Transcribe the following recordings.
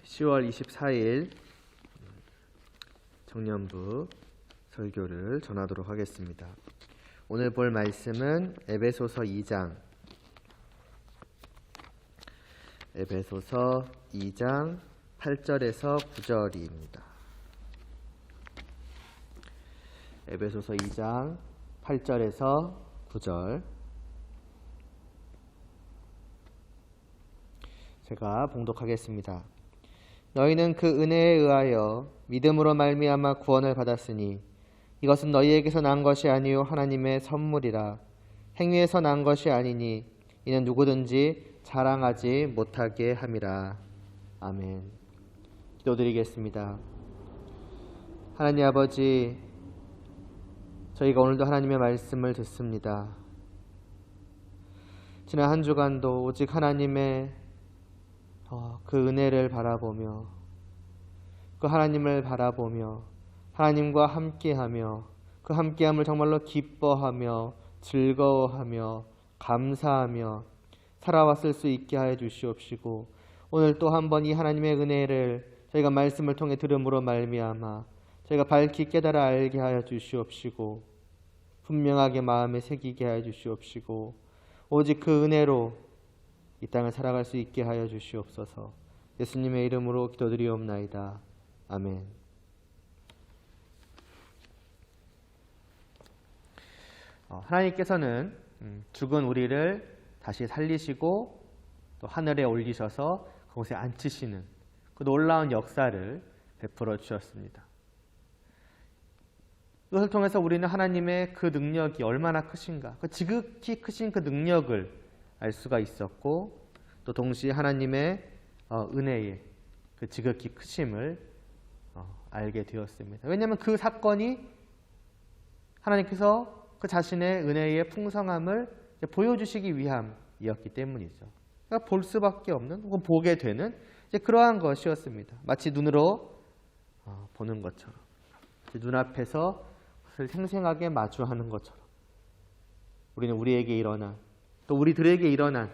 10월 24일 청년부 설교를 전하도록 하겠습니다. 오늘 볼 말씀은 에베소서 2장 8절에서 9절입니다. 에베소서 2장 8절에서 9절 제가 봉독하겠습니다. 너희는 그 은혜에 의하여 믿음으로 말미암아 구원을 받았으니 이것은 너희에게서 난 것이 아니요 하나님의 선물이라. 행위에서 난 것이 아니니 이는 누구든지 자랑하지 못하게 함이라. 아멘. 기도드리겠습니다. 하나님 아버지, 저희가 오늘도 하나님의 말씀을 듣습니다. 지난 한 주간도 오직 하나님의 그 은혜를 바라보며 그 하나님을 바라보며 하나님과 함께하며 그 함께함을 정말로 기뻐하며 즐거워하며 감사하며 살아왔을 수 있게 하여 주시옵시고, 오늘 또 한 번 이 하나님의 은혜를 저희가 말씀을 통해 들음으로 말미암아 저희가 밝히 깨달아 알게 하여 주시옵시고, 분명하게 마음에 새기게 하여 주시옵시고, 오직 그 은혜로 이 땅을 살아갈 수 있게 하여 주시옵소서. 예수님의 이름으로 기도드리옵나이다. 아멘. 하나님께서는 죽은 우리를 다시 살리시고 또 하늘에 올리셔서 그곳에 앉히시는 그 놀라운 역사를 베풀어 주셨습니다. 이것을 통해서 우리는 하나님의 그 능력이 얼마나 크신가, 그 지극히 크신 그 능력을 알 수가 있었고, 또 동시에 하나님의 은혜의 그 지극히 크심을 알게 되었습니다. 왜냐하면 그 사건이 하나님께서 그 자신의 은혜의 풍성함을 보여주시기 위함이었기 때문이죠. 그러니까 볼 수밖에 없는, 혹은 보게 되는 그러한 것이었습니다. 마치 눈으로 보는 것처럼, 눈앞에서 그것을 생생하게 마주하는 것처럼 우리는 우리에게 일어난, 또 우리들에게 일어난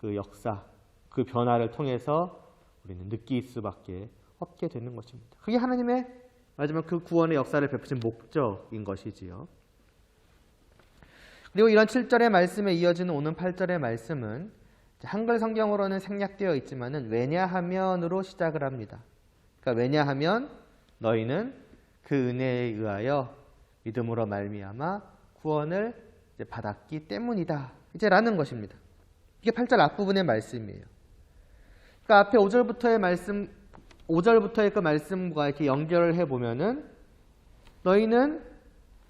그 역사, 그 변화를 통해서 우리는 느낄 수밖에 없게 되는 것입니다. 그게 하나님의 마지막 그 구원의 역사를 베푸신 목적인 것이지요. 그리고 이런 7절의 말씀에 이어지는 오는 8절의 말씀은 한글 성경으로는 생략되어 있지만은 왜냐하면으로 시작을 합니다. 그러니까 왜냐하면 너희는 그 은혜에 의하여 믿음으로 말미암아 구원을 받았기 때문이다, 라는 것입니다. 이게 8절 앞부분의 말씀이에요. 그러니까 앞에 5절부터의 말씀, 5절부터의 그 말씀과 이렇게 연결을 해보면은 너희는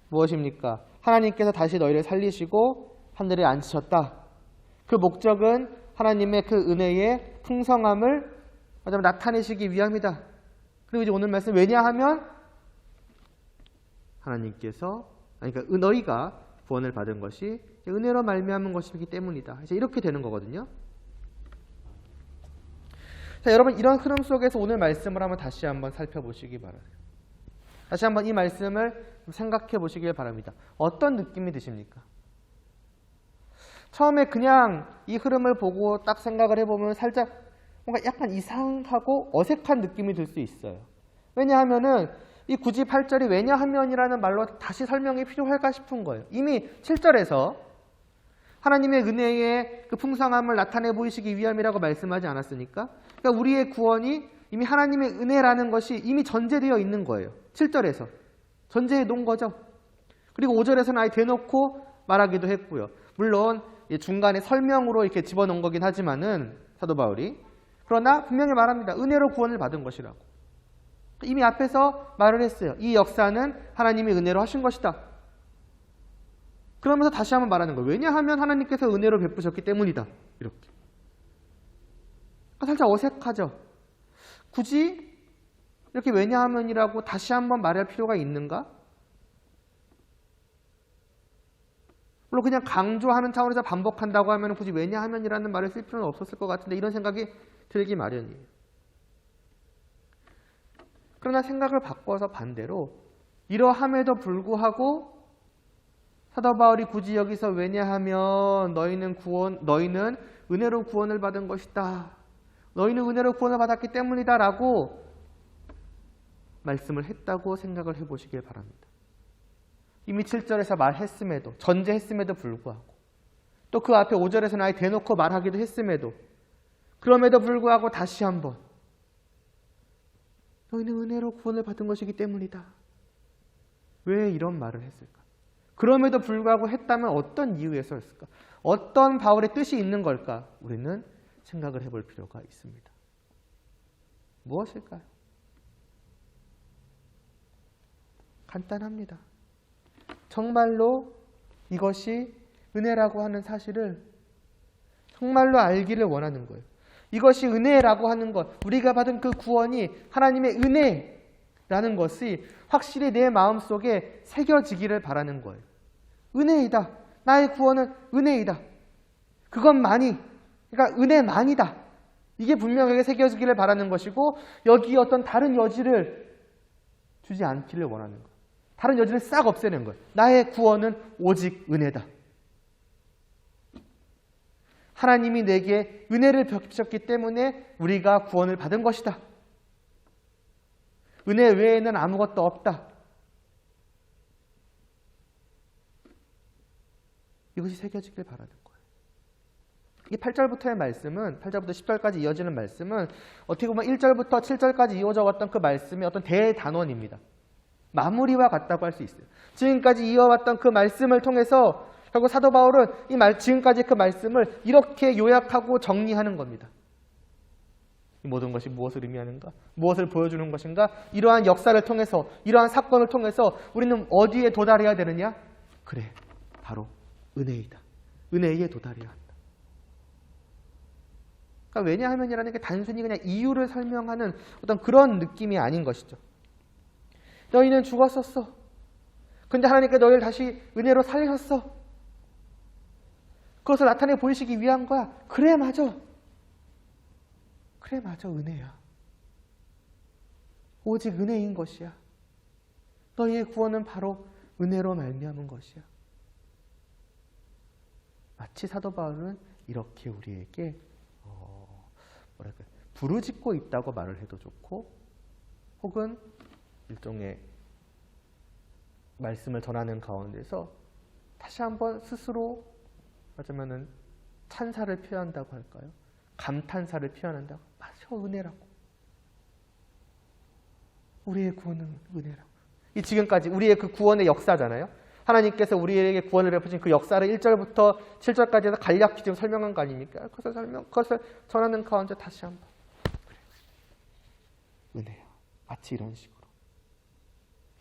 무엇입니까? 하나님께서 다시 너희를 살리시고 하늘에 앉히셨다. 그 목적은 하나님의 그 은혜의 풍성함을 나타내시기 위함이다. 그리고 이제 오늘 말씀, 왜냐하면 하나님께서, 그러니까 너희가 구원을 받은 것이 은혜로 말미암은 것이기 때문이다. 이제 이렇게 되는 거거든요. 자, 여러분, 이런 흐름 속에서 오늘 말씀을 다시 한번 살펴보시기 바랍니다. 다시 한번 이 말씀을 생각해 보시길 바랍니다. 어떤 느낌이 드십니까? 처음에 그냥 이 흐름을 보고 딱 생각을 해보면 살짝 뭔가 약간 이상하고 어색한 느낌이 들 수 있어요. 왜냐하면은 이 굳이 8절이 왜냐하면이라는 말로 다시 설명이 필요할까 싶은 거예요. 이미 7절에서 하나님의 은혜의 그 풍성함을 나타내 보이시기 위함이라고 말씀하지 않았습니까? 그러니까 우리의 구원이 이미 하나님의 은혜라는 것이 이미 전제되어 있는 거예요. 7절에서 전제해 놓은 거죠. 그리고 5절에서는 아예 대놓고 말하기도 했고요. 물론 중간에 설명으로 이렇게 집어넣은 거긴 하지만은 사도 바울이, 그러나 분명히 말합니다. 은혜로 구원을 받은 것이라고. 이미 앞에서 말을 했어요. 이 역사는 하나님이 은혜로 하신 것이다. 그러면서 다시 한번 말하는 거예요. 왜냐하면 하나님께서 은혜로 베푸셨기 때문이다. 이렇게. 살짝 어색하죠. 굳이 이렇게 왜냐하면이라고 다시 한번 말할 필요가 있는가? 물론 그냥 강조하는 차원에서 반복한다고 하면 굳이 왜냐하면이라는 말을 쓸 필요는 없었을 것 같은데 이런 생각이 들기 마련이에요. 그러나 생각을 바꿔서 반대로 이러함에도 불구하고 사도 바울이 굳이 여기서 왜냐하면 너희는 은혜로 구원을 받은 것이다. 너희는 은혜로 구원을 받았기 때문이다 라고 말씀을 했다고 생각을 해보시길 바랍니다. 이미 7절에서 말했음에도, 전제했음에도 불구하고, 또 그 앞에 5절에서는 아예 대놓고 말하기도 했음에도, 그럼에도 불구하고 다시 한번 너희는 은혜로 구원을 받은 것이기 때문이다. 왜 이런 말을 했을까? 그럼에도 불구하고 했다면 어떤 이유에서였을까? 어떤 바울의 뜻이 있는 걸까? 우리는 생각을 해볼 필요가 있습니다. 무엇일까요? 간단합니다. 정말로 이것이 은혜라고 하는 사실을 정말로 알기를 원하는 거예요. 이것이 은혜라고 하는 것, 우리가 받은 그 구원이 하나님의 은혜라는 것이 확실히 내 마음속에 새겨지기를 바라는 거예요. 은혜이다. 나의 구원은 은혜이다. 그것만이, 그러니까 은혜만이다. 이게 분명하게 새겨지기를 바라는 것이고, 여기에 어떤 다른 여지를 주지 않기를 원하는 거예요. 다른 여지를 싹 없애는 거예요. 나의 구원은 오직 은혜다. 하나님이 내게 은혜를 베푸셨기 때문에 우리가 구원을 받은 것이다. 은혜 외에는 아무것도 없다. 이것이 새겨지길 바라는 거예요. 이 8절부터의 말씀은, 8절부터 10절까지 이어지는 말씀은 어떻게 보면 1절부터 7절까지 이어져 왔던 그 말씀의 어떤 대단원입니다. 마무리와 같다고 할 수 있어요. 지금까지 이어왔던 그 말씀을 통해서 결국 사도 바울은 지금까지 그 말씀을 이렇게 요약하고 정리하는 겁니다. 이 모든 것이 무엇을 의미하는가? 무엇을 보여주는 것인가? 이러한 역사를 통해서, 이러한 사건을 통해서 우리는 어디에 도달해야 되느냐? 그래, 바로 은혜이다. 은혜에 도달해야 한다. 그러니까 왜냐하면이라는 게 단순히 그냥 이유를 설명하는 어떤 그런 느낌이 아닌 것이죠. 너희는 죽었었어. 근데 하나님께 너희를 다시 은혜로 살리셨어. 그것을 나타내 보이시기 위한 거야. 그래, 맞아. 그래, 맞아. 은혜야. 오직 은혜인 것이야. 너희의 구원은 바로 은혜로 말미암은 것이야. 마치 사도 바울은 이렇게 우리에게 부르짖고 있다고 말을 해도 좋고, 혹은 일종의 말씀을 전하는 가운데서 다시 한번 스스로 하자면은 찬사를 표현한다고 할까요? 감탄사를 표현한다고. 맞아, 은혜라고. 우리의 구원은 은혜라고. 이 지금까지 우리의 그 구원의 역사잖아요. 하나님께서 우리에게 구원을 베푸신 그 역사를 1절부터 7절까지 해서 간략히 지금 설명한 거 아닙니까? 그것을 전하는 가운데 다시 한번. 그래. 은혜야. 마치 이런 식으로.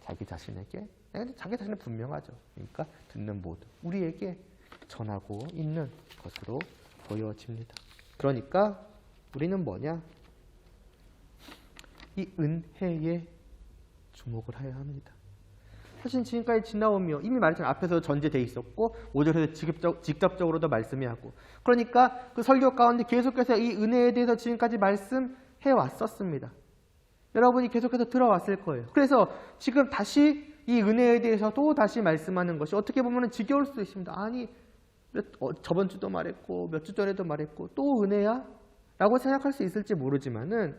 자기 자신에게, 자기 자신은 분명하죠. 그러니까 듣는 모두. 우리에게 전하고 있는 것으로 보여집니다. 그러니까 우리는 뭐냐? 이 은혜에 주목을 해야 합니다. 사실 지금까지 지나오며 이미 말했잖아요. 앞에서 전제되어 있었고 5절에서 직접적으로도 말씀해 하고, 그러니까 그 설교 가운데 계속해서 이 은혜에 대해서 지금까지 말씀해 왔었습니다. 여러분이 계속해서 들어왔을 거예요. 그래서 지금 다시 이 은혜에 대해서 또 다시 말씀하는 것이 어떻게 보면 지겨울 수도 있습니다. 아니, 저번 주도 말했고 몇 주 전에도 말했고 또 은혜야? 라고 생각할 수 있을지 모르지만은,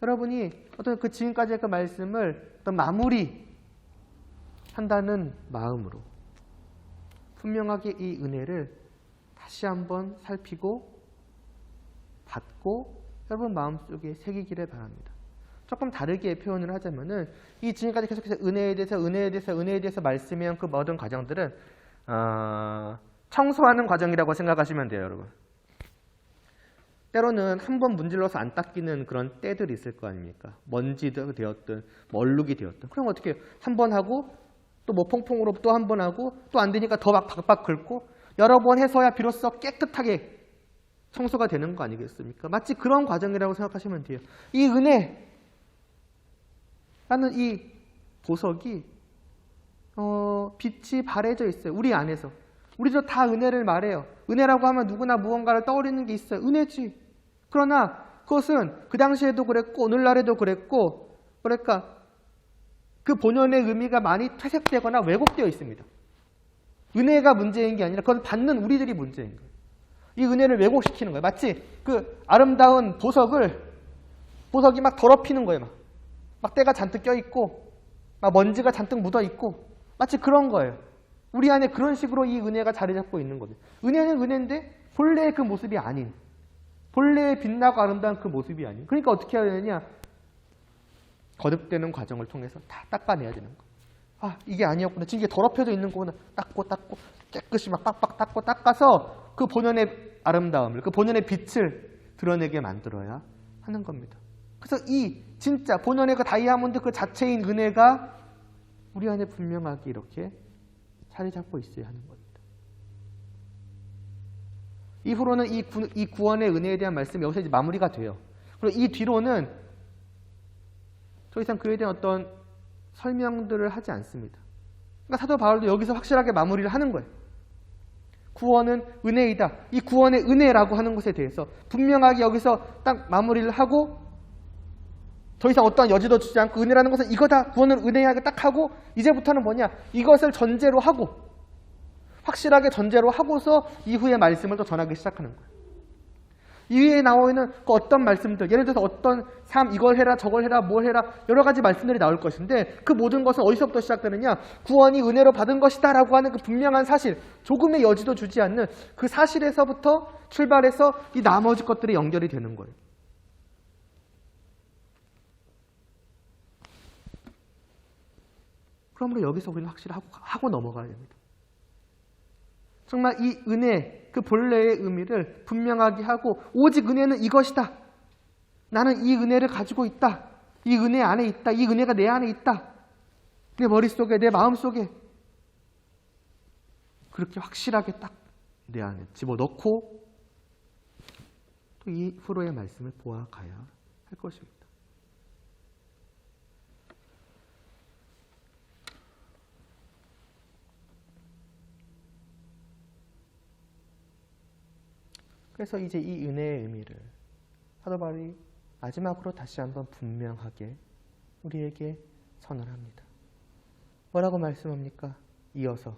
여러분이 어떤 그 지금까지의 그 말씀을 어떤 마무리 한다는 마음으로 분명하게 이 은혜를 다시 한번 살피고 받고 여러분 마음속에 새기기를 바랍니다. 조금 다르게 표현을 하자면은 이 지금까지 계속해서 은혜에 대해서 말씀해온 그 모든 과정들은 청소하는 과정이라고 생각하시면 돼요, 여러분. 때로는 한 번 문질러서 안 닦이는 그런 때들이 있을 거 아닙니까? 먼지도 되었든 얼룩이 되었든. 그럼 어떻게 해요? 한 번 하고 또 뭐 퐁퐁으로 또 한 번 하고 또 안 되니까 더 막 박박 긁고 여러 번 해서야 비로소 깨끗하게 청소가 되는 거 아니겠습니까? 마치 그런 과정이라고 생각하시면 돼요. 이 은혜라는 이 보석이 빛이 발해져 있어요. 우리 안에서. 우리도 다 은혜를 말해요. 은혜라고 하면 누구나 무언가를 떠올리는 게 있어요. 은혜지. 그러나 그것은 그 당시에도 그랬고 오늘날에도 그랬고, 그러니까 그 본연의 의미가 많이 퇴색되거나 왜곡되어 있습니다. 은혜가 문제인 게 아니라 그건 받는 우리들이 문제인 거예요. 이 은혜를 왜곡시키는 거예요. 마치 그 아름다운 보석이 막 더럽히는 거예요. 막 때가 잔뜩 껴있고 막 먼지가 잔뜩 묻어있고 마치 그런 거예요. 우리 안에 그런 식으로 이 은혜가 자리 잡고 있는 거죠. 은혜는 은혜인데 본래의 그 모습이 아닌, 본래의 빛나고 아름다운 그 모습이 아닌. 그러니까 어떻게 해야 되느냐? 거듭되는 과정을 통해서 다 닦아내야 되는 거예요. 아, 이게 아니었구나. 지금 이게 더럽혀져 있는 거구나. 닦고 깨끗이 막 빡빡 닦아서 그 본연의 아름다움을, 그 본연의 빛을 드러내게 만들어야 하는 겁니다. 그래서 이 진짜 본연의 그 다이아몬드 그 자체인 은혜가 우리 안에 분명하게 이렇게 자리 잡고 있어야 하는 겁니다. 이후로는 이 구원의 은혜에 대한 말씀이 여기서 이제 마무리가 돼요. 그리고 이 뒤로는 더 이상 그에 대한 어떤 설명들을 하지 않습니다. 그러니까 사도 바울도 여기서 확실하게 마무리를 하는 거예요. 구원은 은혜이다. 이 구원의 은혜라고 하는 것에 대해서 분명하게 여기서 딱 마무리를 하고 더 이상 어떠한 여지도 주지 않고 은혜라는 것은 이거다. 구원을 은혜하게 딱 하고 이제부터는 뭐냐? 이것을 전제로 하고 확실하게 전제로 하고서 이후의 말씀을 또 전하기 시작하는 거예요. 이후에 나와 있는 그 어떤 말씀들, 예를 들어서 어떤 삶, 이걸 해라, 저걸 해라, 뭘 해라 여러 가지 말씀들이 나올 것인데 그 모든 것은 어디서부터 시작되느냐? 구원이 은혜로 받은 것이다 라고 하는 그 분명한 사실, 조금의 여지도 주지 않는 그 사실에서부터 출발해서 이 나머지 것들이 연결이 되는 거예요. 그러므로 여기서 우리는 확실히 하고 넘어가야 됩니다. 정말 이 은혜, 그 본래의 의미를 분명하게 하고 오직 은혜는 이것이다. 나는 이 은혜를 가지고 있다. 이 은혜 안에 있다. 이 은혜가 내 안에 있다. 내 머릿속에, 내 마음속에 그렇게 확실하게 딱 내 안에 집어넣고 또 이후로의 말씀을 보아가야 할 것입니다. 그래서 이제 이 은혜의 의미를 사도 바울이 마지막으로 다시 한번 분명하게 우리에게 선언합니다. 뭐라고 말씀합니까? 이어서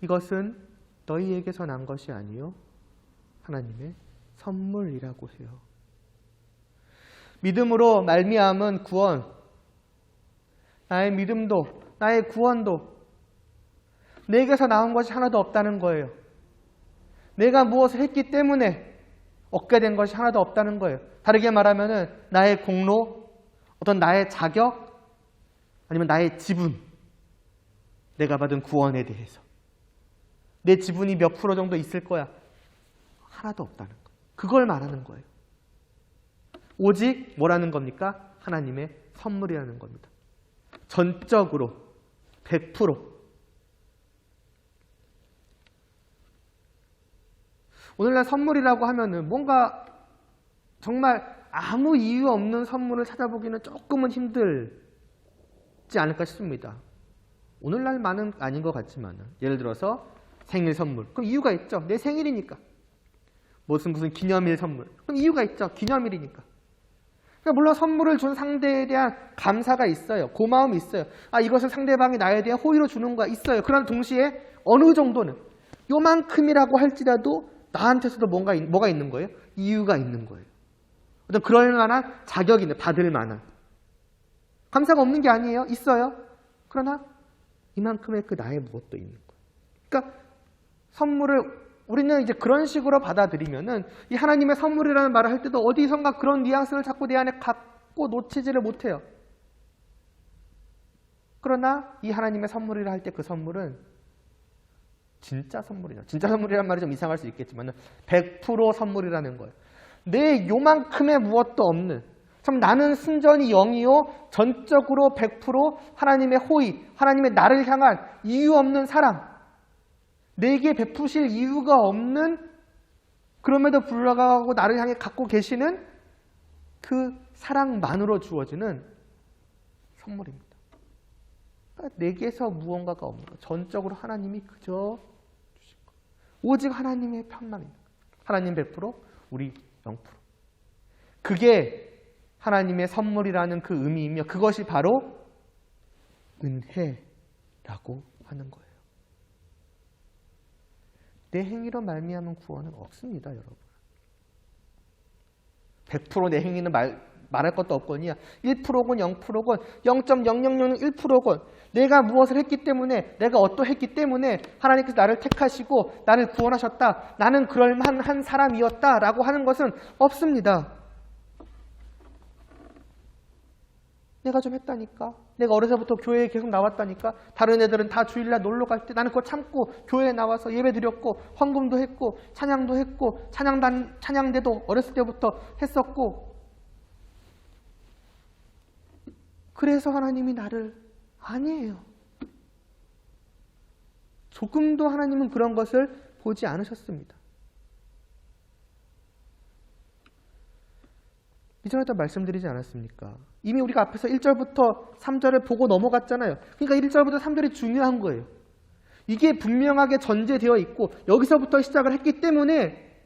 이것은 너희에게서 난 것이 아니요 하나님의 선물이라고 해요. 믿음으로 말미암은 구원, 나의 믿음도 나의 구원도 내게서 나온 것이 하나도 없다는 거예요. 내가 무엇을 했기 때문에 얻게 된 것이 하나도 없다는 거예요. 다르게 말하면은 나의 공로, 어떤 나의 자격, 아니면 나의 지분, 내가 받은 구원에 대해서 내 지분이 몇 프로 정도 있을 거야. 하나도 없다는 거. 그걸 말하는 거예요. 오직 뭐라는 겁니까? 하나님의 선물이라는 겁니다. 전적으로 100%. 오늘날 선물이라고 하면은 뭔가 정말 아무 이유 없는 선물을 찾아보기는 조금은 힘들지 않을까 싶습니다. 오늘날만은 아닌 것 같지만 예를 들어서 생일 선물. 그럼 이유가 있죠. 내 생일이니까. 무슨 기념일 선물. 그럼 이유가 있죠. 기념일이니까. 그러니까 물론 선물을 준 상대에 대한 감사가 있어요. 고마움이 있어요. 아, 이것을 상대방이 나에 대한 호의로 주는 거야. 있어요. 그러나 동시에 어느 정도는 요만큼이라고 할지라도 나한테서도 뭐가 있는 거예요? 이유가 있는 거예요. 어떤 그럴 만한 자격이 있는, 받을 만한. 감사가 없는 게 아니에요. 있어요. 그러나 이만큼의 그 나의 무엇도 있는 거예요. 그러니까 선물을 우리는 이제 그런 식으로 받아들이면은 이 하나님의 선물이라는 말을 할 때도 어디선가 그런 뉘앙스를 자꾸 내 안에 갖고 놓치지를 못해요. 그러나 이 하나님의 선물이라 할 때 그 선물은 진짜 선물이죠. 진짜 선물이라는 말이 좀 이상할 수 있겠지만 100% 선물이라는 거예요. 내 요만큼의 무엇도 없는, 참 나는 순전히 영이요 전적으로 100% 하나님의 호의, 하나님의 나를 향한 이유 없는 사랑, 내게 베푸실 이유가 없는, 그럼에도 불구하고 나를 향해 갖고 계시는 그 사랑만으로 주어지는 선물입니다. 그러니까 내게서 무언가가 없는 거, 전적으로 하나님이 그저 주실 거. 오직 하나님의 편만 있는 거. 하나님 100%, 우리 0%. 그게 하나님의 선물이라는 그 의미이며 그것이 바로 은혜라고 하는 거예요. 내 행위로 말미암은 구원은 없습니다, 여러분. 100% 내 행위는 말할 것도 없거니와 1%건 0%건 0.0001%건 내가 무엇을 했기 때문에 내가 어떠했기 때문에 하나님께서 나를 택하시고 나를 구원하셨다. 나는 그럴만한 사람이었다라고 하는 것은 없습니다. 내가 좀 했다니까. 내가 어려서부터 교회에 계속 나왔다니까. 다른 애들은 다 주일날 놀러 갈 때 나는 그거 참고 교회에 나와서 예배 드렸고 헌금도 했고 찬양도 했고 찬양대도 어렸을 때부터 했었고 그래서 하나님이 나를 아니에요. 조금도 하나님은 그런 것을 보지 않으셨습니다. 이전에도 말씀드리지 않았습니까? 이미 우리가 앞에서 1절부터 3절을 보고 넘어갔잖아요. 그러니까 1절부터 3절이 중요한 거예요. 이게 분명하게 전제되어 있고 여기서부터 시작을 했기 때문에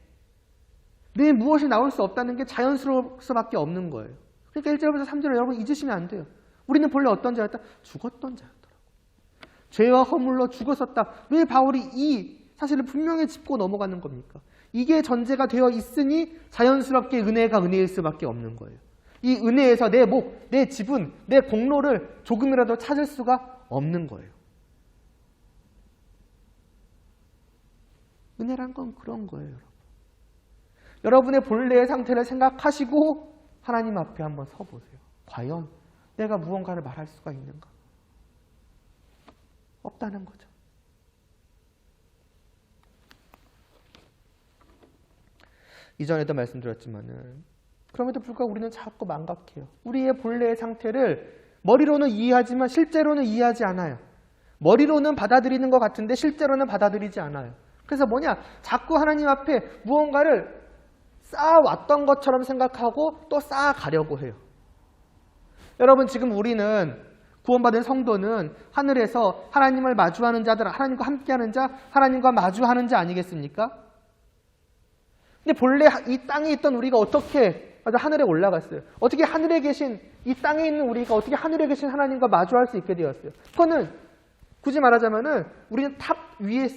내 무엇이 나올 수 없다는 게 자연스러울 수밖에 없는 거예요. 그러니까 1절부터 3절을 여러분 잊으시면 안 돼요. 우리는 본래 어떤 자였다? 죽었던 자였더라고. 죄와 허물로 죽었었다. 왜 바울이 이 사실을 분명히 짚고 넘어가는 겁니까? 이게 전제가 되어 있으니 자연스럽게 은혜가 은혜일 수밖에 없는 거예요. 이 은혜에서 내 목, 내 지분, 내 공로를 조금이라도 찾을 수가 없는 거예요. 은혜란 건 그런 거예요, 여러분. 여러분의 본래의 상태를 생각하시고 하나님 앞에 한번 서보세요. 과연 내가 무언가를 말할 수가 있는가? 없다는 거죠. 이전에도 말씀드렸지만은 그럼에도 불구하고 우리는 자꾸 망각해요. 우리의 본래의 상태를 머리로는 이해하지만 실제로는 이해하지 않아요. 머리로는 받아들이는 것 같은데 실제로는 받아들이지 않아요. 그래서 뭐냐? 자꾸 하나님 앞에 무언가를 쌓아왔던 것처럼 생각하고 또 쌓아가려고 해요. 여러분 지금 우리는 구원받은 성도는 하늘에서 하나님을 마주하는 자들, 하나님과 함께하는 자, 하나님과 마주하는 자 아니겠습니까? 근데 본래 이 땅에 있던 우리가 어떻게 하늘에 올라갔어요? 어떻게 하늘에 계신 이 땅에 있는 우리가 어떻게 하늘에 계신 하나님과 마주할 수 있게 되었어요? 그거는 굳이 말하자면은 우리는 탑 위에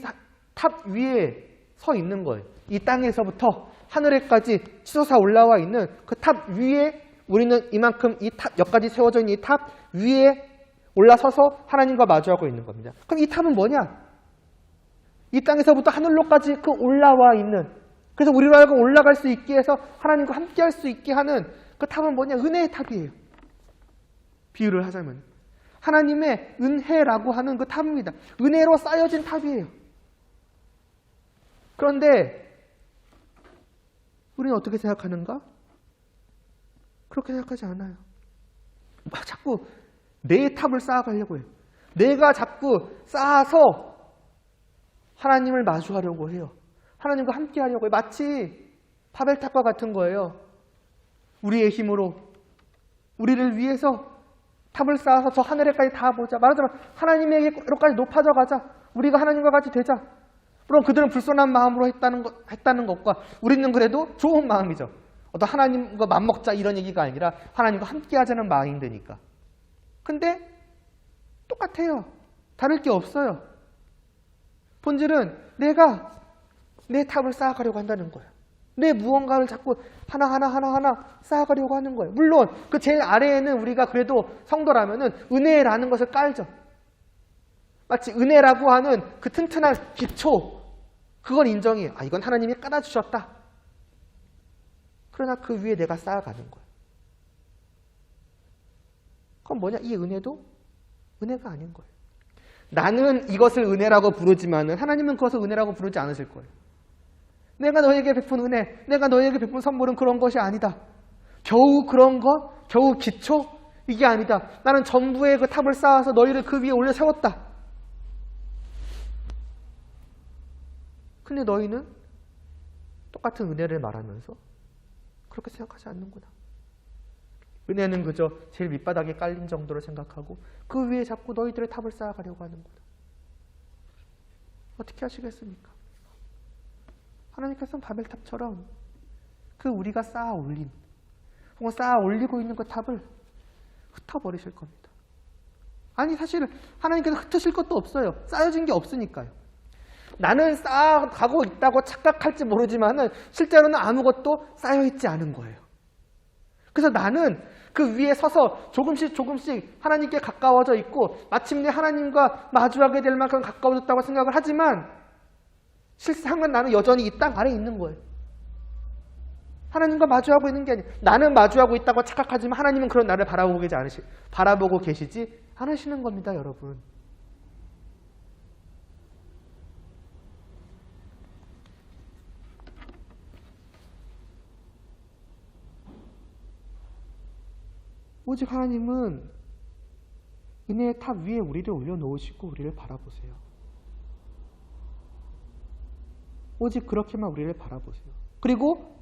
서 있는 거예요. 이 땅에서부터 하늘에까지 치솟아 올라와 있는 그 탑 위에 우리는 이만큼 이 탑 여기까지 세워져 있는 이 탑 위에 올라서서 하나님과 마주하고 있는 겁니다. 그럼 이 탑은 뭐냐? 이 땅에서부터 하늘로까지 그 올라와 있는, 그래서 우리로 하여금 올라갈 수 있게 해서 하나님과 함께 할 수 있게 하는 그 탑은 뭐냐? 은혜의 탑이에요. 비유를 하자면 하나님의 은혜라고 하는 그 탑입니다. 은혜로 쌓여진 탑이에요. 그런데 우리는 어떻게 생각하는가? 그렇게 생각하지 않아요. 자꾸 내 탑을 쌓아가려고 해요. 내가 자꾸 쌓아서 하나님을 마주하려고 해요. 하나님과 함께 하려고 해요. 마치 바벨탑과 같은 거예요. 우리의 힘으로 우리를 위해서 탑을 쌓아서 저 하늘에까지 다 보자. 말하자면 하나님에게로까지 높아져 가자. 우리가 하나님과 같이 되자. 물론 그들은 불손한 마음으로 했다는 것과 우리는 그래도 좋은 마음이죠. 어떤 하나님과 맞먹자 이런 얘기가 아니라 하나님과 함께 하자는 마인드니까. 근데 똑같아요. 다를 게 없어요. 본질은 내가 내 탑을 쌓아가려고 한다는 거예요. 내 무언가를 자꾸 하나하나 쌓아가려고 하는 거예요. 물론 그 제일 아래에는 우리가 그래도 성도라면은 은혜라는 것을 깔죠. 마치 은혜라고 하는 그 튼튼한 기초, 그건 인정해요. 아, 이건 하나님이 깔아주셨다. 그러나 그 위에 내가 쌓아가는 거예요. 그건 뭐냐? 이 은혜도 은혜가 아닌 거예요. 나는 이것을 은혜라고 부르지만은 하나님은 그것을 은혜라고 부르지 않으실 거예요. 내가 너에게 베푼 은혜, 내가 너에게 베푼 선물은 그런 것이 아니다. 겨우 그런 것, 겨우 기초? 이게 아니다. 나는 전부의 그 탑을 쌓아서 너희를 그 위에 올려 세웠다. 근데 너희는 똑같은 은혜를 말하면서 그렇게 생각하지 않는구나. 은혜는 그저 제일 밑바닥에 깔린 정도로 생각하고 그 위에 자꾸 너희들의 탑을 쌓아가려고 하는구나. 어떻게 하시겠습니까? 하나님께서는 바벨탑처럼 그 우리가 쌓아 올린 혹은 쌓아 올리고 있는 그 탑을 흩어버리실 겁니다. 아니 사실 하나님께서 흩으실 것도 없어요. 쌓여진 게 없으니까요. 나는 쌓아가고 있다고 착각할지 모르지만은 실제로는 아무것도 쌓여있지 않은 거예요. 그래서 나는 그 위에 서서 조금씩 하나님께 가까워져 있고 마침내 하나님과 마주하게 될 만큼 가까워졌다고 생각을 하지만 실상은 나는 여전히 이 땅 아래에 있는 거예요. 하나님과 마주하고 있는 게 아니에요. 나는 마주하고 있다고 착각하지만 하나님은 그런 나를 바라보고 계시지 않으시는 겁니다, 여러분. 오직 하나님은 은혜의 탑 위에 우리를 올려놓으시고 우리를 바라보세요. 오직 그렇게만 우리를 바라보세요. 그리고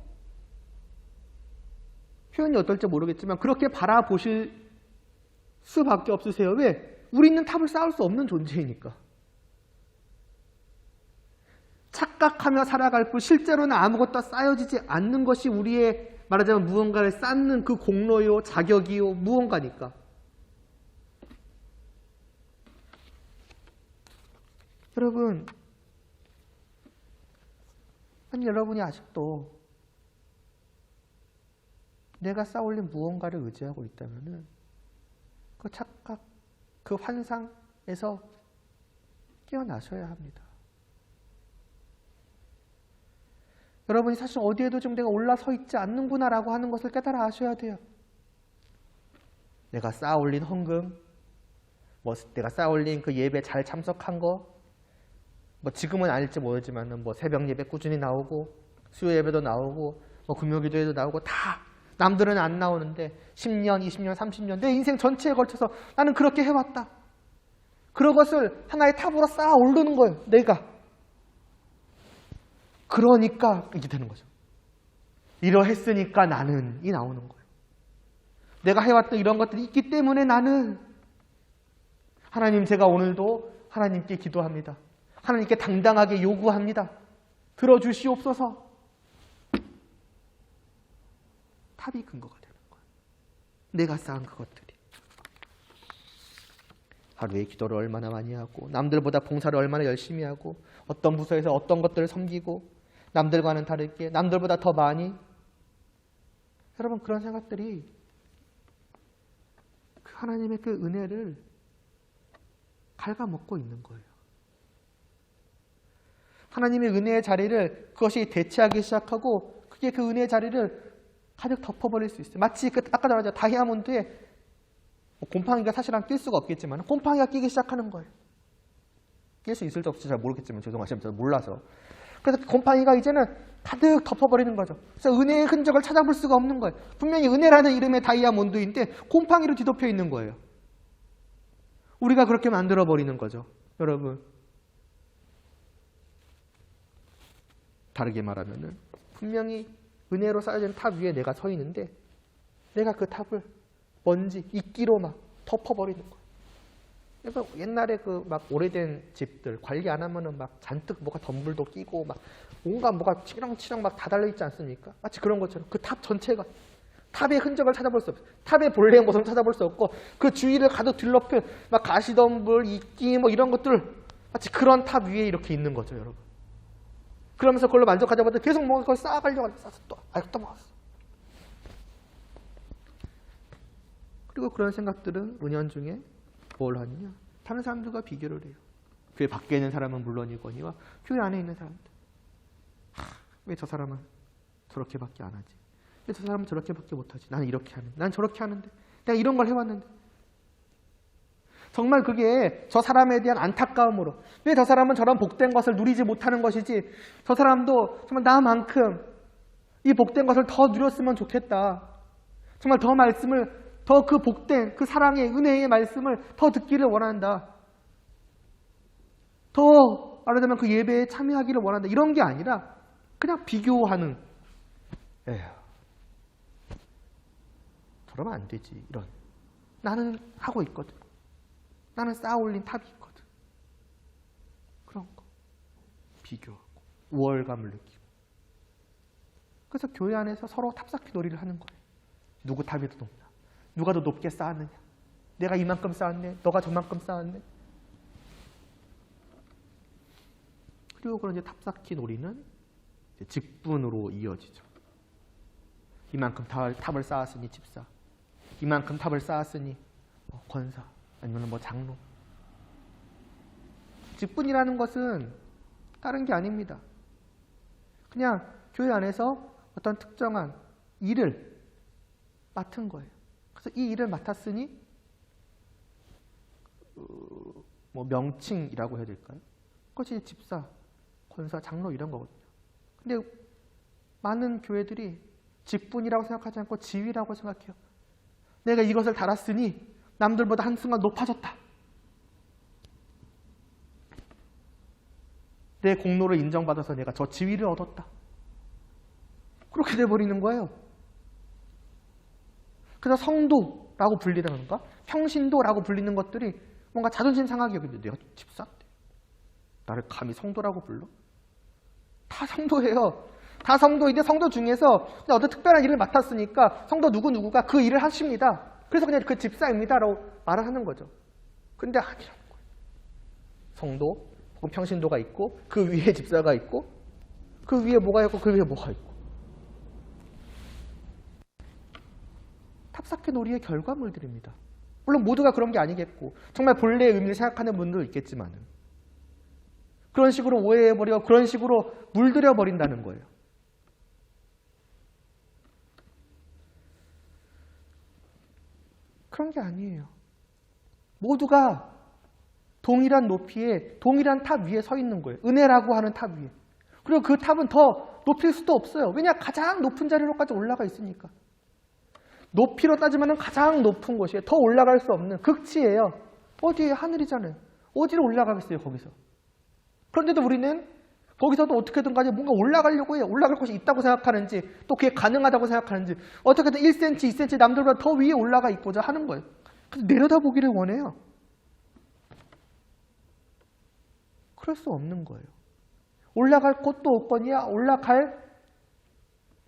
표현이 어떨지 모르겠지만 그렇게 바라보실 수밖에 없으세요. 왜? 우리는 탑을 쌓을 수 없는 존재이니까. 착각하며 살아갈 뿐 실제로는 아무것도 쌓여지지 않는 것이 우리의 말하자면 무언가를 쌓는 그 공로요, 자격이요, 무언가니까. 여러분, 아니 여러분이 아직도 내가 쌓아올린 무언가를 의지하고 있다면은 그 착각, 그 환상에서 깨어나셔야 합니다. 여러분이 사실 어디에도 지금 내가 올라서 있지 않는구나라고 하는 것을 깨달아 아셔야 돼요. 내가 쌓아올린 헌금, 내가 쌓아올린 그 예배 잘 참석한 거, 지금은 아닐지 모르지만 새벽 예배 꾸준히 나오고 수요 예배도 나오고 금요기도에도 나오고 다 남들은 안 나오는데 10년, 20년, 30년 내 인생 전체에 걸쳐서 나는 그렇게 해왔다. 그런 것을 하나의 탑으로 쌓아 오르는 거예요. 내가. 그러니까 이게 되는 거죠. 이러했으니까 나는 이 나오는 거예요. 내가 해왔던 이런 것들이 있기 때문에 나는 하나님 제가 오늘도 하나님께 기도합니다. 하나님께 당당하게 요구합니다. 들어주시옵소서. 탑이 근거가 되는 거예요. 내가 쌓은 그것들이. 하루에 기도를 얼마나 많이 하고 남들보다 봉사를 얼마나 열심히 하고 어떤 부서에서 어떤 것들을 섬기고 남들과는 다르게 남들보다 더 많이 여러분 그런 생각들이 하나님의 그 은혜를 갉아먹고 있는 거예요. 하나님의 은혜의 자리를 그것이 대체하기 시작하고 그게 그 은혜의 자리를 가득 덮어버릴 수 있어요. 마치 아까 말했죠. 다이아몬드에 곰팡이가 사실은 낄 수가 없겠지만 곰팡이가 끼기 시작하는 거예요. 낄 수 있을지 없을지 잘 모르겠지만 죄송하지만 저는 몰라서. 그래서 곰팡이가 이제는 가득 덮어버리는 거죠. 그래서 은혜의 흔적을 찾아볼 수가 없는 거예요. 분명히 은혜라는 이름의 다이아몬드인데 곰팡이로 뒤덮여 있는 거예요. 우리가 그렇게 만들어버리는 거죠. 여러분. 다르게 말하면은 분명히 은혜로 쌓여진 탑 위에 내가 서 있는데 내가 그 탑을 먼지, 이끼로 막 덮어버리는 거예요. 그래서 옛날에 그 막 오래된 집들 관리 안 하면은 막 잔뜩 뭐가 덤불도 끼고 막 온갖 뭐가 치렁치렁 막 다 달려있지 않습니까? 마치 그런 것처럼 그 탑 전체가 탑의 흔적을 찾아볼 수 없어요. 탑의 본래의 모습을 찾아볼 수 없고 그 주위를 가득 둘러핀 막 가시덤불, 이끼 뭐 이런 것들 마치 그런 탑 위에 이렇게 있는 거죠, 여러분. 그러면서 그걸로 만족하자마자 계속 뭐 그걸 쌓아가려고 쌓아서 또 먹었어. 그리고 그런 생각들은 은연중에 뭘 하느냐? 다른 사람들과 비교를 해요. 교회 밖에 있는 사람은 물론이거니와 교회 안에 있는 사람들. 왜 저 사람은 저렇게밖에 안 하지? 왜 저 사람은 저렇게밖에 못하지? 나는 이렇게 하는데, 난 저렇게 하는데, 내가 이런 걸 해왔는데. 정말 그게 저 사람에 대한 안타까움으로 왜 저 사람은 저런 복된 것을 누리지 못하는 것이지 저 사람도 정말 나만큼 이 복된 것을 더 누렸으면 좋겠다. 정말 더 말씀을 더 그 복된 그 사랑의 은혜의 말씀을 더 듣기를 원한다. 더 말하자면 그 예배에 참여하기를 원한다. 이런 게 아니라 그냥 비교하는 에휴 저러면 안 되지. 이런 나는 하고 있거든. 나는 쌓아올린 탑이 있거든. 그런 거. 비교하고 우월감을 느끼고. 그래서 교회 안에서 서로 탑쌓기 놀이를 하는 거예요. 누구 탑이 더 높나? 누가 더 높게 쌓았느냐? 내가 이만큼 쌓았네. 너가 저만큼 쌓았네. 그리고 그런 이제 탑쌓기 놀이는 이제 직분으로 이어지죠. 이만큼 탑을 쌓았으니 집사, 이만큼 탑을 쌓았으니 권사, 아니면 뭐 장로. 직분이라는 것은 다른 게 아닙니다. 그냥 교회 안에서 어떤 특정한 일을 맡은 거예요. 그래서 이 일을 맡았으니 뭐 명칭이라고 해야 될까요? 그것이 집사, 권사, 장로 이런 거거든요. 근데 많은 교회들이 직분이라고 생각하지 않고 지위라고 생각해요. 내가 이것을 달았으니 남들보다 한순간 높아졌다. 내 공로를 인정받아서 내가 저 지위를 얻었다. 그렇게 돼버리는 거예요. 그래서 성도라고 불리는 건가? 평신도라고 불리는 것들이 뭔가 자존심 상하게 여기는데 내가 집사인데 나를 감히 성도라고 불러? 다 성도예요. 다 성도인데 성도 중에서 어떤 특별한 일을 맡았으니까 성도 누구누구가 그 일을 하십니다. 그래서 그냥 그 집사입니다 라고 말을 하는 거죠. 근데 아니라는 거예요. 성도 혹은 평신도가 있고 그 위에 집사가 있고 그 위에 뭐가 있고 그 위에 뭐가 있고. 탑쌓기 놀이의 결과물들입니다. 물론 모두가 그런 게 아니겠고 정말 본래의 의미를 생각하는 분도 있겠지만 그런 식으로 오해해버려 그런 식으로 물들여버린다는 거예요. 그런 게 아니에요. 모두가 동일한 높이에 동일한 탑 위에 서 있는 거예요. 은혜라고 하는 탑 위에. 그리고 그 탑은 더 높일 수도 없어요. 왜냐? 가장 높은 자리로까지 올라가 있으니까. 높이로 따지면 가장 높은 곳이에요. 더 올라갈 수 없는 극치예요. 어디에? 하늘이잖아요. 어디로 올라가겠어요, 거기서. 그런데도 우리는 거기서도 어떻게든 간에 뭔가 올라가려고 해요. 올라갈 곳이 있다고 생각하는지 또 그게 가능하다고 생각하는지 어떻게든 1cm, 2cm 남들보다 더 위에 올라가 있고자 하는 거예요. 그래서 내려다보기를 원해요. 그럴 수 없는 거예요. 올라갈 곳도 없거니와 올라갈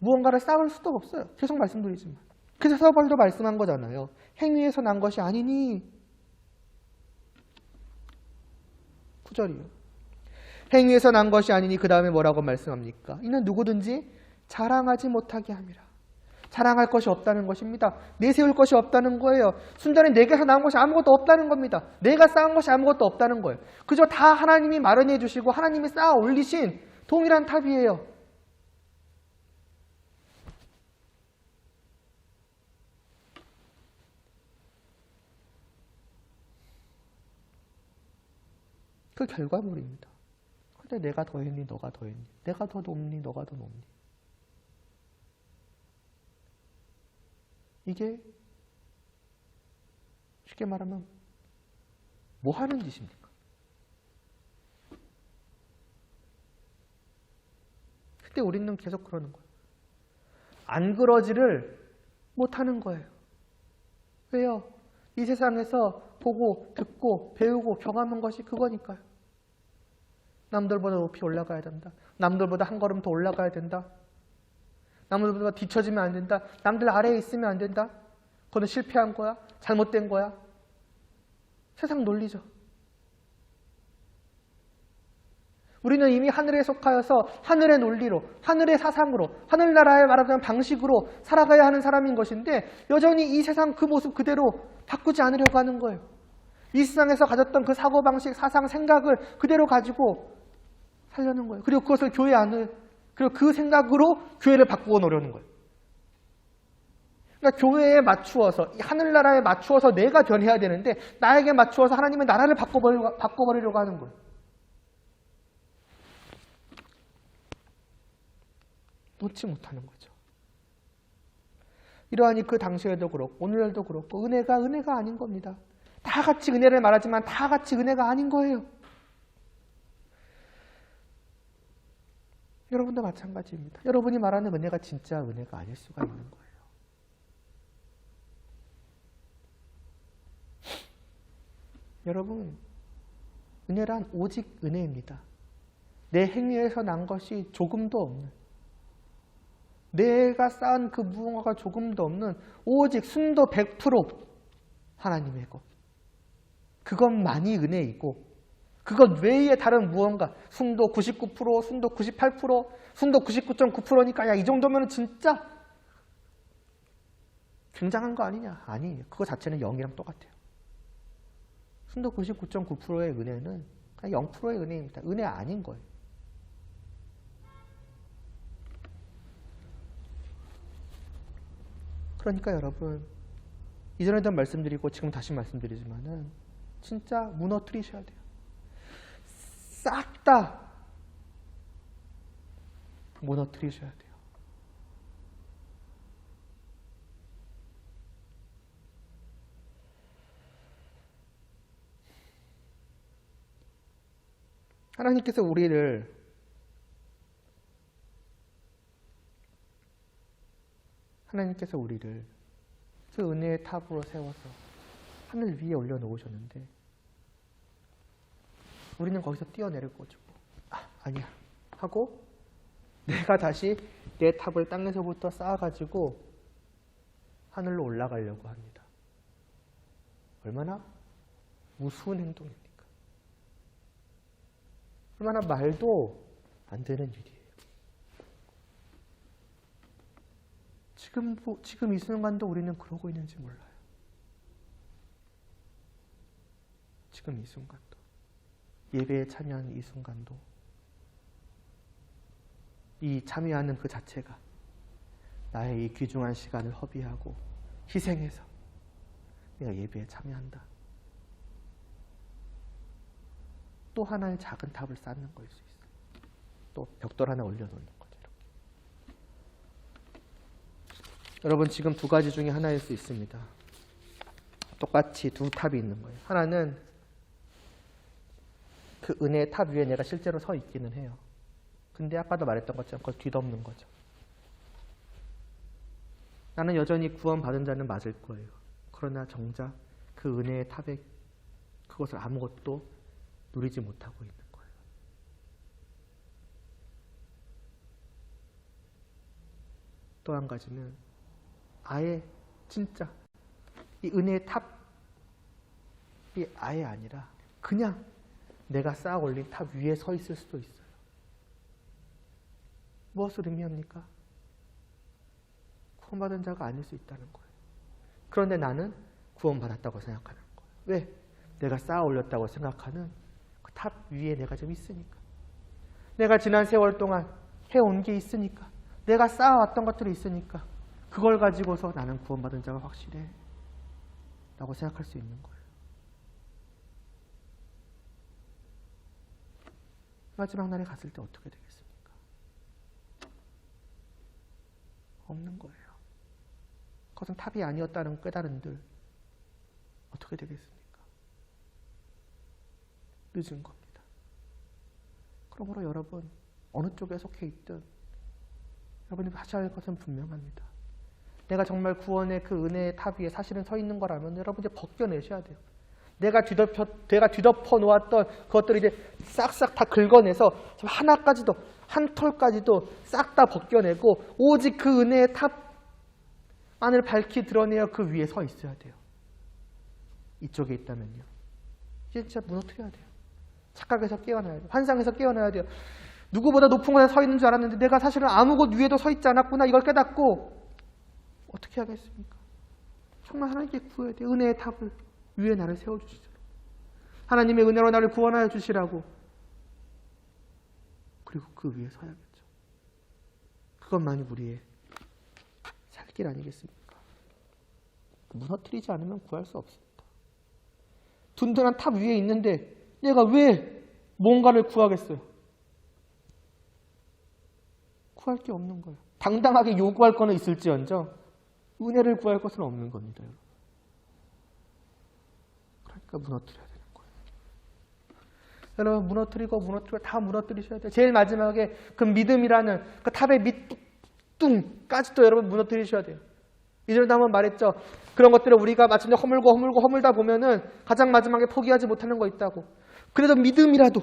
무언가를 쌓을 수도 없어요. 계속 말씀드리지만. 그래서 사울도 말씀한 거잖아요. 행위에서 난 것이 아니니. 9절이요. 행위에서 난 것이 아니니 그 다음에 뭐라고 말씀합니까? 이는 누구든지 자랑하지 못하게 함이라. 자랑할 것이 없다는 것입니다. 내세울 것이 없다는 거예요. 순전히 내게서 나온 것이 아무것도 없다는 겁니다. 내가 쌓은 것이 아무것도 없다는 거예요. 그저 다 하나님이 마련해 주시고 하나님이 쌓아 올리신 동일한 탑이에요. 그 결과물입니다. 근데 내가 더했니 너가 더했니? 내가 더 높니 너가 더 높니? 이게 쉽게 말하면 뭐 하는 짓입니까? 그때 우리는 계속 그러는 거예요. 안 그러지를 못하는 거예요. 왜요? 이 세상에서 보고 듣고 배우고 경험한 것이 그거니까요. 남들보다 높이 올라가야 된다. 남들보다 한 걸음 더 올라가야 된다. 남들보다 뒤처지면 안 된다. 남들 아래에 있으면 안 된다. 그거는 실패한 거야. 잘못된 거야. 세상 논리죠. 우리는 이미 하늘에 속하여서 하늘의 논리로, 하늘의 사상으로, 하늘나라에 말하자면 방식으로 살아가야 하는 사람인 것인데 여전히 이 세상 그 모습 그대로 바꾸지 않으려고 하는 거예요. 이 세상에서 가졌던 그 사고방식, 사상, 생각을 그대로 가지고 살려는 거예요. 그리고 그것을 교회 안에, 그리고 그 생각으로 교회를 바꾸어 놓으려는 거예요. 그러니까 교회에 맞추어서, 하늘나라에 맞추어서 내가 변해야 되는데 나에게 맞추어서 하나님의 나라를 바꿔버리려고 하는 거예요. 놓지 못하는 거죠. 이러하니 그 당시에도 그렇고 오늘날도 그렇고 은혜가 아닌 겁니다. 다 같이 은혜를 말하지만 다 같이 은혜가 아닌 거예요. 여러분도 마찬가지입니다. 여러분이 말하는 은혜가 진짜 은혜가 아닐 수가 있는 거예요. 여러분, 은혜란 오직 은혜입니다. 내 행위에서 난 것이 조금도 없는, 내가 쌓은 그 무언가가 조금도 없는 오직 순도 100% 하나님의 것. 그것만이 은혜이고 그것 외에 다른 무언가, 순도 99%, 순도 98%, 순도 99.9%니까 야, 이 정도면 진짜 굉장한 거 아니냐? 아니, 그거 자체는 0이랑 똑같아요. 순도 99.9%의 은혜는 그냥 0%의 은혜입니다. 은혜 아닌 거예요. 그러니까 여러분, 이전에도 말씀드리고 지금 다시 말씀드리지만은 진짜 무너뜨리셔야 돼요. 싹 다 무너뜨리셔야 돼요. 하나님께서 우리를 그 은혜의 탑으로 세워서 하늘 위에 올려놓으셨는데 우리는 거기서 뛰어내려가지고 아니야 하고 내가 다시 내 탑을 땅에서부터 쌓아가지고 하늘로 올라가려고 합니다. 얼마나 우스운 행동입니까? 얼마나 말도 안 되는 일이에요. 지금 이 순간도 우리는 그러고 있는지 몰라요. 지금 이 순간도. 예배에 참여하는 이 순간도. 이 참여하는 그 자체가 나의 이 귀중한 시간을 허비하고 희생해서 내가 예배에 참여한다. 또 하나의 작은 탑을 쌓는 거일 수 있어요. 또 벽돌 하나 올려놓는 거죠. 이렇게. 여러분 지금 두 가지 중에 하나일 수 있습니다. 똑같이 두 탑이 있는 거예요. 하나는 그 은혜의 탑 위에 내가 실제로 서 있기는 해요. 근데 아까도 말했던 것처럼 그걸 뒤덮는 거죠. 나는 여전히 구원받은 자는 맞을 거예요. 그러나 정작 그 은혜의 탑에 그것을 아무것도 누리지 못하고 있는 거예요. 또 한 가지는 아예 진짜 이 은혜의 탑이 아예 아니라 그냥 내가 쌓아 올린 탑 위에 서 있을 수도 있어요. 무엇을 의미합니까? 구원받은 자가 아닐 수 있다는 거예요. 그런데 나는 구원받았다고 생각하는 거예요. 왜? 내가 쌓아 올렸다고 생각하는 그 탑 위에 내가 좀 있으니까. 내가 지난 세월 동안 해온 게 있으니까. 내가 쌓아왔던 것들이 있으니까. 그걸 가지고서 나는 구원받은 자가 확실해 라고 생각할 수 있는 거예요. 마지막 날에 갔을 때 어떻게 되겠습니까? 없는 거예요. 그것은 탑이 아니었다는 깨달은들 어떻게 되겠습니까? 늦은 겁니다. 그러므로 여러분 어느 쪽에 속해 있든 여러분이 하셔야 할 것은 분명합니다. 내가 정말 구원의 그 은혜의 탑 위에 사실은 서 있는 거라면 여러분 이제 벗겨내셔야 돼요. 내가 뒤덮어 놓았던 그것들을 이제 싹싹 다 긁어내서 하나까지도 한 톨까지도 싹 다 벗겨내고 오직 그 은혜의 탑만을 밝히 드러내어 그 위에 서 있어야 돼요. 이쪽에 있다면요. 이제 진짜 무너뜨려야 돼요. 착각에서 깨어나야 돼요. 환상에서 깨어나야 돼요. 누구보다 높은 곳에 서 있는 줄 알았는데 내가 사실은 아무 곳 위에도 서 있지 않았구나. 이걸 깨닫고 어떻게 하겠습니까? 정말 하나님께 구해야 돼요. 은혜의 탑을 위에 나를 세워주시도록. 하나님의 은혜로 나를 구원하여 주시라고. 그리고 그 위에 서야겠죠. 그것만이 우리의 살 길 아니겠습니까? 무너뜨리지 않으면 구할 수 없습니다. 든든한 탑 위에 있는데 내가 왜 뭔가를 구하겠어요? 구할 게 없는 거예요. 당당하게 요구할 거는 있을지언정 은혜를 구할 것은 없는 겁니다. 그러니까 무너뜨려야 되는 거예요. 여러분 무너뜨리고 다 무너뜨리셔야 돼요. 제일 마지막에 그 믿음이라는 그 탑의 밑둥까지도 여러분 무너뜨리셔야 돼요. 이전에도 한번 말했죠. 그런 것들을 우리가 마침내 허물다 보면은 가장 마지막에 포기하지 못하는 거 있다고. 그래도 믿음이라도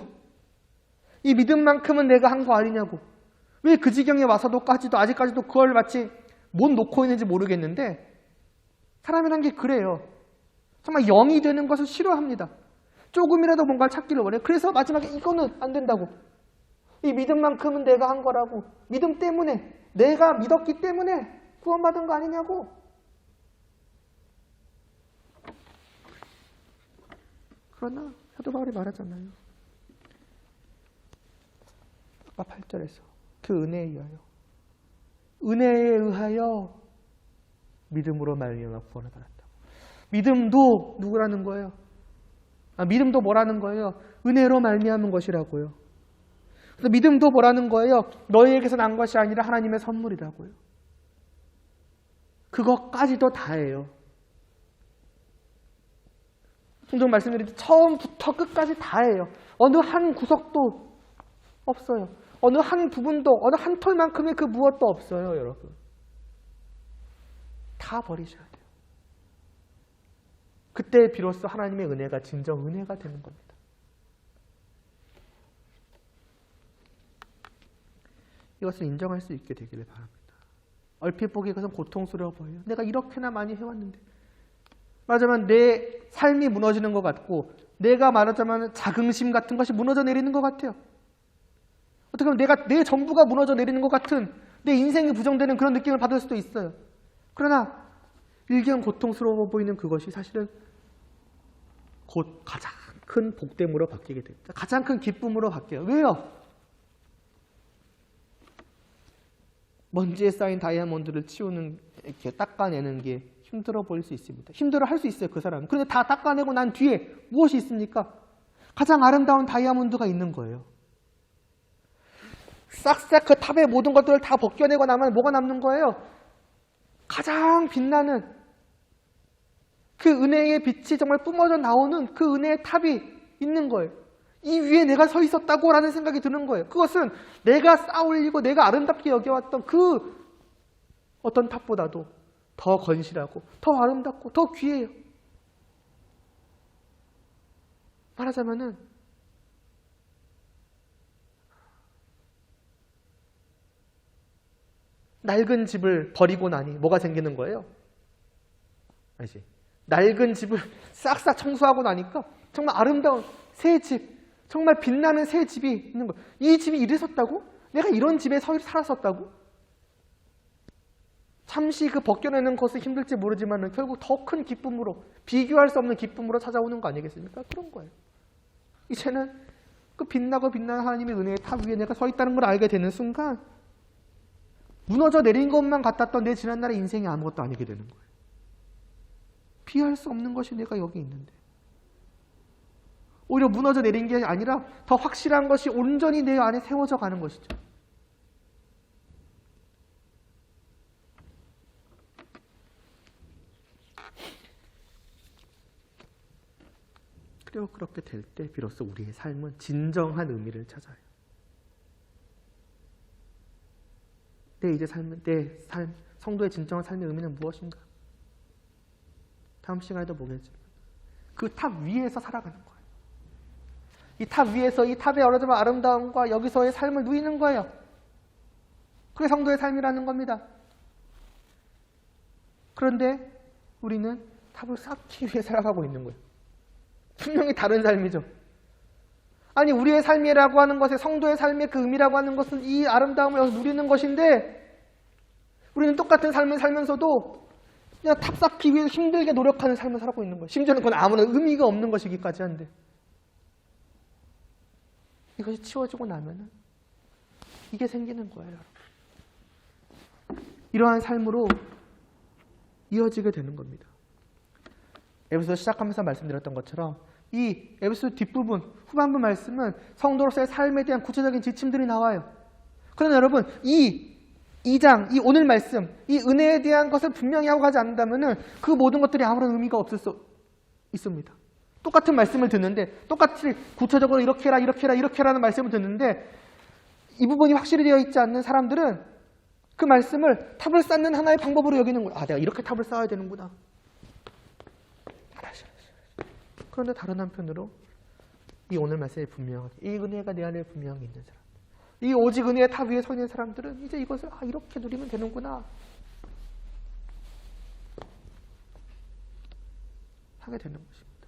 이 믿음만큼은 내가 한 거 아니냐고. 왜 그 지경에 와서도까지도 아직까지도 그걸 마치 못 놓고 있는지 모르겠는데 사람이란 게 그래요. 정말 0이 되는 것을 싫어합니다. 조금이라도 뭔가를 찾기를 원해요. 그래서 마지막에 이거는 안 된다고. 이 믿음만큼은 내가 한 거라고. 믿음 때문에, 내가 믿었기 때문에 구원받은 거 아니냐고. 그러나 사도 바울이 말하잖아요. 아까 8절에서 그 은혜에 의하여, 은혜에 의하여 믿음으로 말미암아 구원을 받았다고. 믿음도 누구라는 거예요? 믿음도 뭐라는 거예요? 은혜로 말미암은 것이라고요. 그래서 믿음도 뭐라는 거예요? 너희에게서 난 것이 아니라 하나님의 선물이라고요. 그것까지도 다예요. 종종 말씀드린 처음부터 끝까지 다예요. 어느 한 구석도 없어요. 어느 한 부분도, 어느 한 톨만큼의 그 무엇도 없어요, 여러분. 다 버리셔야 돼요. 그때 비로소 하나님의 은혜가 진정 은혜가 되는 겁니다. 이것을 인정할 수 있게 되기를 바랍니다. 얼핏 보기에 그것은 고통스러워 보여요. 내가 이렇게나 많이 해왔는데. 말하자면 내 삶이 무너지는 것 같고, 내가 말하자면 자긍심 같은 것이 무너져 내리는 것 같아요. 어떻게 보면 내 전부가 무너져 내리는 것 같은, 내 인생이 부정되는 그런 느낌을 받을 수도 있어요. 그러나 일견 고통스러워 보이는 그것이 사실은 곧 가장 큰 복됨으로 바뀌게 됩니다. 가장 큰 기쁨으로 바뀌어요. 왜요? 먼지에 쌓인 다이아몬드를 치우는, 이렇게 닦아내는 게 힘들어 보일 수 있습니다. 힘들어 할 수 있어요, 그 사람은. 그런데 다 닦아내고 난 뒤에 무엇이 있습니까? 가장 아름다운 다이아몬드가 있는 거예요. 싹싹 그 탑의 모든 것들을 다 벗겨내고 나면 뭐가 남는 거예요? 가장 빛나는 그 은혜의 빛이 정말 뿜어져 나오는 그 은혜의 탑이 있는 거예요. 이 위에 내가 서 있었다고 라는 생각이 드는 거예요. 그것은 내가 쌓아올리고 내가 아름답게 여겨왔던 그 어떤 탑보다도 더 건실하고 더 아름답고 더 귀해요. 말하자면은 낡은 집을 버리고 나니 뭐가 생기는 거예요? 알지? 낡은 집을 싹싹 청소하고 나니까 정말 아름다운 새 집, 정말 빛나는 새 집이 있는 거예요. 이 집이 이랬었다고? 내가 이런 집에 살았었다고? 잠시 그 벗겨내는 것은 힘들지 모르지만 결국 더 큰 기쁨으로, 비교할 수 없는 기쁨으로 찾아오는 거 아니겠습니까? 그런 거예요. 이제는 그 빛나고 빛나는 하나님의 은혜의 탑 위에 내가 서 있다는 걸 알게 되는 순간 무너져 내린 것만 같았던 내 지난날의 인생이 아무것도 아니게 되는 거예요. 비할 수 없는 것이 내가 여기 있는데. 오히려 무너져 내린 게 아니라 더 확실한 것이 온전히 내 안에 세워져 가는 것이죠. 그리고 그렇게 될 때 비로소 우리의 삶은 진정한 의미를 찾아요. 내 삶, 성도의 진정한 삶의 의미는 무엇인가? 다음 시간에도 보겠지만 그 탑 위에서 살아가는 거예요. 이 탑 위에서 이 탑의 어려운 아름다움과 여기서의 삶을 누리는 거예요. 그게 성도의 삶이라는 겁니다. 그런데 우리는 탑을 쌓기 위해 살아가고 있는 거예요. 분명히 다른 삶이죠. 아니 우리의 삶이라고 하는 것에 성도의 삶의 그 의미라고 하는 것은 이 아름다움을 누리는 것인데 우리는 똑같은 삶을 살면서도 그냥 탑 쌓기 위해 힘들게 노력하는 삶을 살고 있는 거예요. 심지어는 그건 아무런 의미가 없는 것이기까지 한데 이것이 치워지고 나면은 이게 생기는 거예요. 이러한 삶으로 이어지게 되는 겁니다. 에베소 시작하면서 말씀드렸던 것처럼 이 에베소 뒷부분, 후반부 말씀은 성도로서의 삶에 대한 구체적인 지침들이 나와요. 그러나 여러분, 이 2장, 이 오늘 말씀, 이 은혜에 대한 것을 분명히 하고 가지 않는다면 그 모든 것들이 아무런 의미가 없을 수 있습니다. 똑같은 말씀을 듣는데, 똑같이 구체적으로 이렇게 해라, 이렇게 해라, 이렇게 해라는 말씀을 듣는데 이 부분이 확실히 되어 있지 않는 사람들은 그 말씀을 탑을 쌓는 하나의 방법으로 여기는 거예요. 아, 내가 이렇게 탑을 쌓아야 되는구나. 그런데 다른 한편으로 이 오늘 말씀이 분명하게 이 은혜가 내 안에 분명히 있는 사람, 이 오직 은혜의 탑 위에 서 있는 사람들은 이제 이것을 이렇게 누리면 되는구나 하게 되는 것입니다.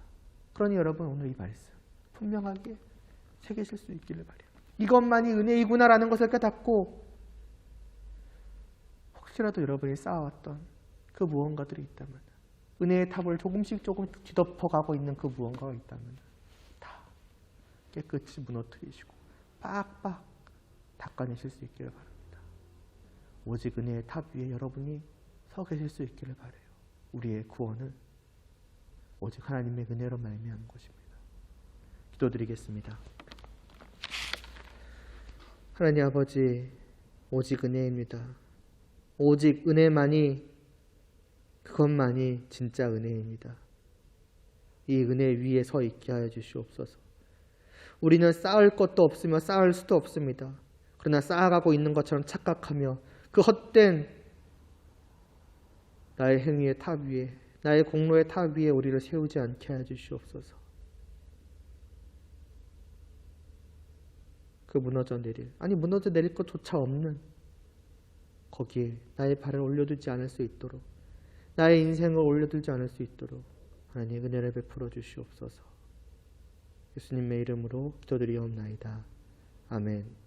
그러니 여러분 오늘 이 말씀 선명하게 새기실 수 있기를 바라요. 이것만이 은혜이구나라는 것을 깨닫고 혹시라도 여러분이 쌓아왔던 그 무언가들이 있다면, 은혜의 탑을 조금 뒤덮어가고 있는 그 무언가가 있다면 다 깨끗이 무너뜨리시고 빡빡 닦아내실 수 있기를 바랍니다. 오직 은혜의 탑 위에 여러분이 서 계실 수 있기를 바라요. 우리의 구원은 오직 하나님의 은혜로 말미암은 것입니다. 기도드리겠습니다. 하나님 아버지, 오직 은혜입니다. 오직 은혜만이, 그것만이 진짜 은혜입니다. 이 은혜 위에 서 있게 하여 주시옵소서. 우리는 쌓을 것도 없으며 쌓을 수도 없습니다. 그러나 쌓아가고 있는 것처럼 착각하며 그 헛된 나의 행위의 탑 위에, 나의 공로의 탑 위에 우리를 세우지 않게 하여 주시옵소서. 그 무너져 내릴 것조차 없는 거기에 나의 발을 올려두지 않을 수 있도록, 나의 인생을 올려두지 않을 수 있도록 하나님 은혜를 베풀어 주시옵소서. 예수님의 이름으로 기도드리옵나이다. 아멘.